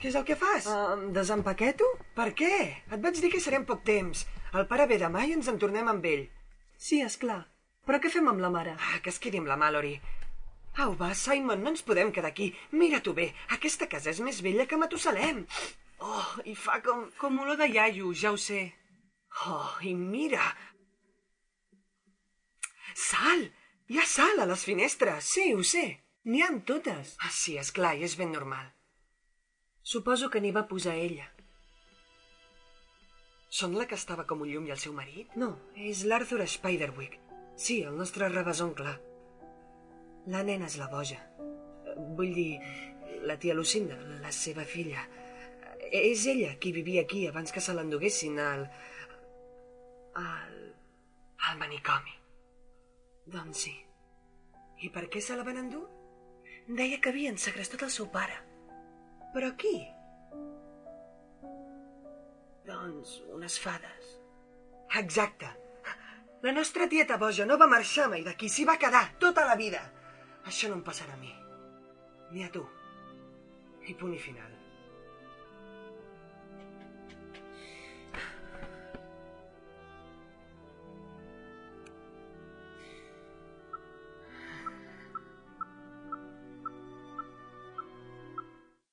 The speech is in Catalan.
Què és el que fas? Desempaqueto? Per què? Et vaig dir que serem poc temps. El pare ve demà i ens en tornem amb ell. Sí, és clar. Però què fem amb la mare? Que es quedi amb la Mallory. Au, va, Simon, no ens podem quedar aquí. Mira-t'ho bé, aquesta casa és més vella que Matusalem. Oh, i fa com... Com olor de iaio, ja ho sé. Oh, i mira... Sal! Hi ha sal a les finestres. Sí, ho sé. N'hi ha en totes. Sí, és clar, i és ben normal. Suposo que n'hi va posar ella. Són la que estava com un llum i el seu marit? No. És l'Arthur Spiderwick. Sí, el nostre rebesón clar. La nena és la boja. Vull dir, la tia Lucinda, la seva filla. És ella qui vivia aquí abans que se l'enduguessin al manicomi. Doncs sí. I per què se la van endur? Deia que havien segrestat el seu pare. Però qui? Doncs unes fades. Exacte. La nostra tieta boja no va marxar mai d'aquí, s'hi va quedar tota la vida. Això no em passarà a mi. Ni a tu. I punt i final.